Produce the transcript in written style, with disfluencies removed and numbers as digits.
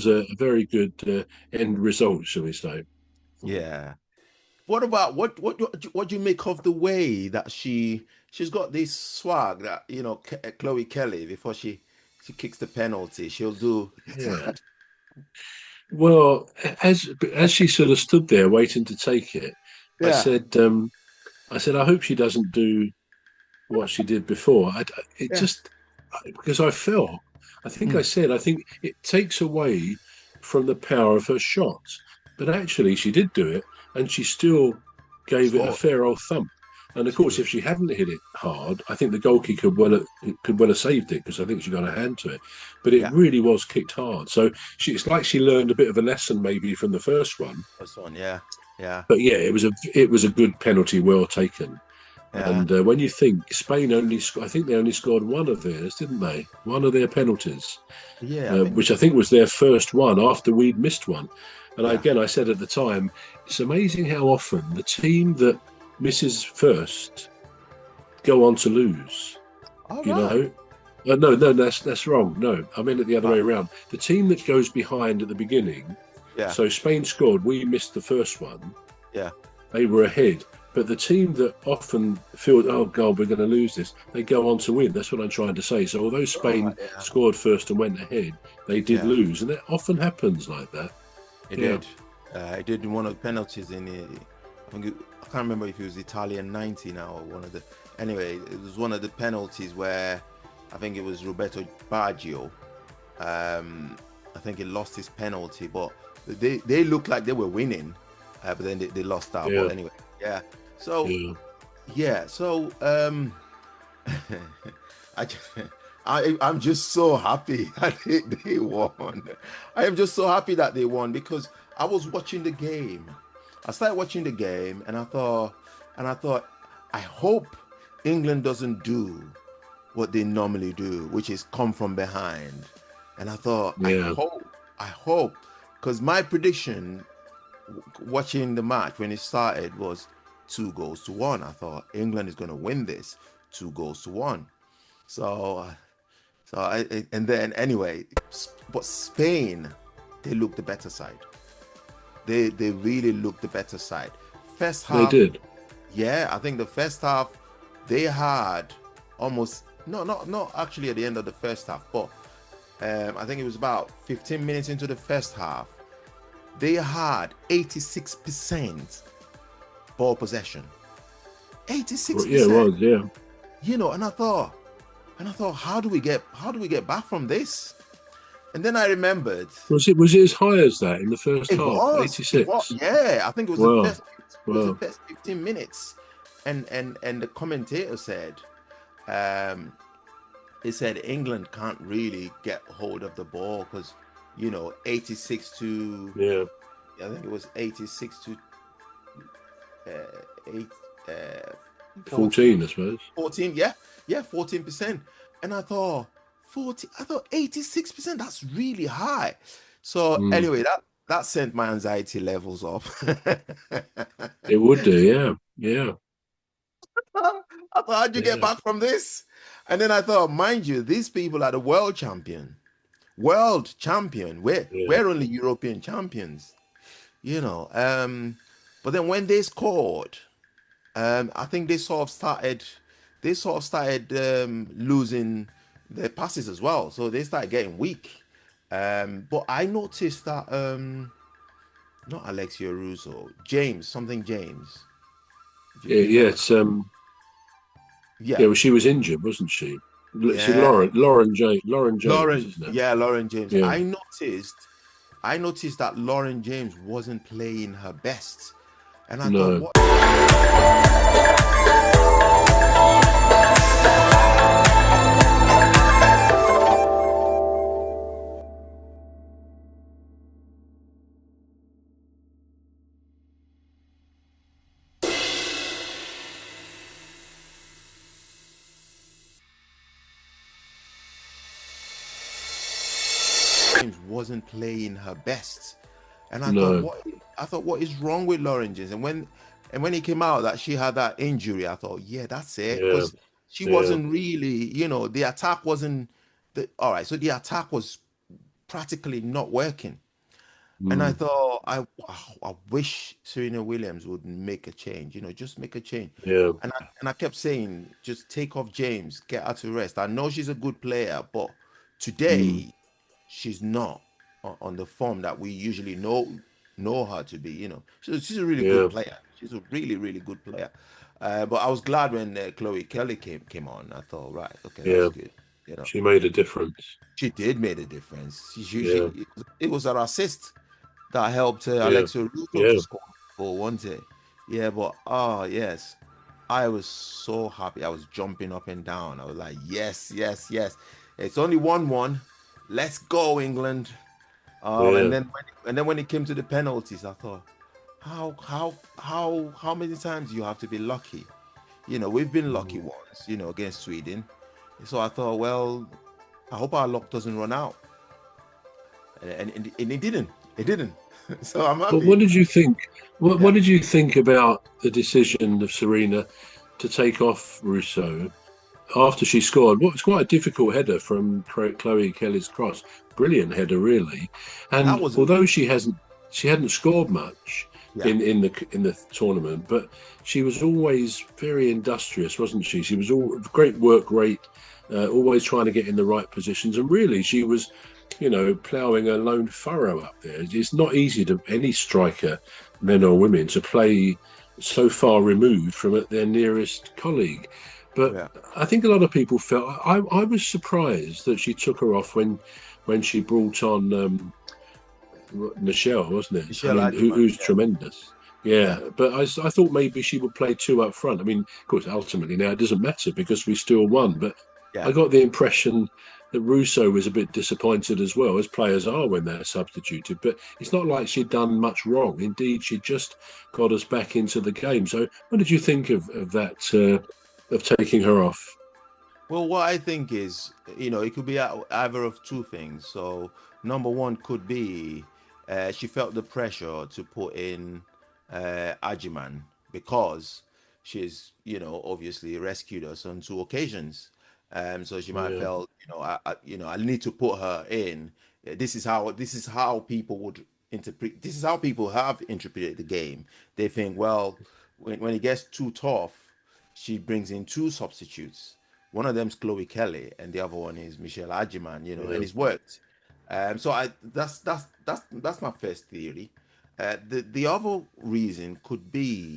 a very good end result, shall we say? Yeah. What about what do you make of the way that she's got this swag that Chloe Kelly before she kicks the penalty she'll do. Yeah. Well, as she sort of stood there waiting to take it, I Yeah, said, I hope she doesn't do what she did before. It yeah. just because I felt, I think I Mm. said, I think it takes away from the power of her shots. But actually, she did do it, and she still gave it a Score. fair old thump. And of She course, did. if she hadn't hit it hard, I think the goalkeeper could well have saved it because I think she got a hand to it. But it Yeah. really was kicked hard. So it's like she learned a bit of a lesson maybe from the first one. This one, yeah. Yeah. But yeah, it was a good penalty, well taken. Yeah. And when you think Spain I think they only scored one of theirs, didn't they? One of their penalties, Yeah, I think which this I think was their first one after we'd missed one. And yeah. again, I said at the time, it's amazing how often the team that misses first go on to lose. All You right. know, no, no, that's wrong. No, I meant it the other way Right. around. The team that goes behind at the beginning. Yeah. So Spain scored, we missed the first one. Yeah. They were ahead. But the team that often feel, oh God, we're going to lose this, they go on to win. That's what I'm trying to say. So although Right. Spain Yeah. scored first and went ahead, they did Yeah. lose, and it often happens like that. It Yeah, did. It did one of the penalties in the. I can't remember if it was Italian 90 now or one of the. Anyway, it was one of the penalties where I think it was Roberto Baggio. I think he lost his penalty, but they looked like they were winning, but then they lost out. yeah, But anyway, yeah. So yeah. yeah, so I, I'm just so happy that they won. I am just so happy that they won because I was watching the game. I started watching the game and I thought, I hope England doesn't do what they normally do, which is come from behind. And I thought, Yeah. I hope, because my prediction watching the match when it started was 2 goals to 1. I thought England is going to win this 2 goals to 1. So, and then anyway, but Spain, they looked the better side. They really looked the better side. First They half, did. yeah, I think the first half they had almost no, not actually at the end of the first half, but I think it was about 15 minutes into the first half. They had 86% ball possession. Yeah, it 86%. was. Yeah. And I thought, how do we get back from this? And then I remembered Was it as high as that in the first it half? was, it was, 86. yeah, I think it was the Wow. first, it was the Wow. first 15 minutes. And the commentator said, um, he said England can't really get hold of the ball because 86 to Yeah. I think it was 86 to 8 14 14, I suppose. 14, yeah, 14%. And I thought 86%, that's really high. So Mm. anyway, that sent my anxiety levels up. It would do. Yeah. Yeah. I thought, how'd you get Yeah. back from this? And then I thought, mind you, these people are the world champion. World champion. We're Yeah. we're only European champions, you know. But then when they scored, I think they sort of started losing their passes as well. So they started getting weak. But I noticed that not Alexia Russo, something James. Do Yeah. you Yeah. know? Yeah. Yeah, Well, she was injured, wasn't she? See, yeah. Lauren James, Lauren, isn't it? yeah, Lauren James. Yeah. I noticed that Lauren James wasn't playing her best. And I thought, No. what James wasn't playing her best. And No. I thought, what is wrong with Lauren James? And when he came out that she had that injury, I thought, yeah, that's it. Yeah. Because she Yeah. wasn't really, the attack wasn't all right. So the attack was practically not working. And I Mm. thought, I wish Serena Williams would make a change, just make a change. Yeah. And I kept saying, just take off James, get her to rest. I know she's a good player, but Mm. today she's not on the form that we usually know her to be. She's a really good Yeah. player. She's a really really good player. But I was glad when Chloe Kelly came on. I thought, right, okay, that's Yeah. good. You know, She made a difference. she did made a difference. Yeah. It was her assist that helped Yeah. Alexia Russo to Yeah. score for one day. Yeah, but oh yes, I was so happy. I was jumping up and down. I was like, yes, yes, yes. It's only 1-1. Let's go, England. Yeah. And then when it came to the penalties, I thought, how many times you have to be lucky? We've been lucky Mm. once, against Sweden. So I thought, well, I hope our luck doesn't run out. And it didn't. It didn't. So I'm But happy. what did you think? What Yeah. did you think about the decision of Serena to take off Russo after she scored? What was quite a difficult header from Chloe Kelly's cross. Brilliant header, really. That And was although she hadn't scored much yeah. in the tournament, but she was always very industrious, wasn't she? She was all great work rate, always trying to get in the right positions, and really she was, ploughing a lone furrow up there. It's not easy to any striker, men or women, to play so far removed from their nearest colleague. But Yeah. I think a lot of people felt I was surprised that she took her off when she brought on Michelle, wasn't it? I Michelle mean, Adjiman. who's Yeah. tremendous. Yeah. Yeah, but I thought maybe she would play two up front. I mean, of course, ultimately now it doesn't matter because we still won. But Yeah. I got the impression that Russo was a bit disappointed as well, as players are when they're substituted. But it's not like she'd done much wrong. Indeed, she just got us back into the game. So, what did you think of that, of taking her off? Well, what I think is, it could be either of two things. So, number one could be she felt the pressure to put in Ajiman because she's, obviously rescued us on two occasions. So she might have Yeah, felt, I need to put her in. This is how people would interpret. This is how people have interpreted the game. They think, well, when it gets too tough, she brings in two substitutes. One of them's Chloe Kelly, and the other one is Michelle Adjiman. yeah. And it's worked. So that's my first theory. The other reason could be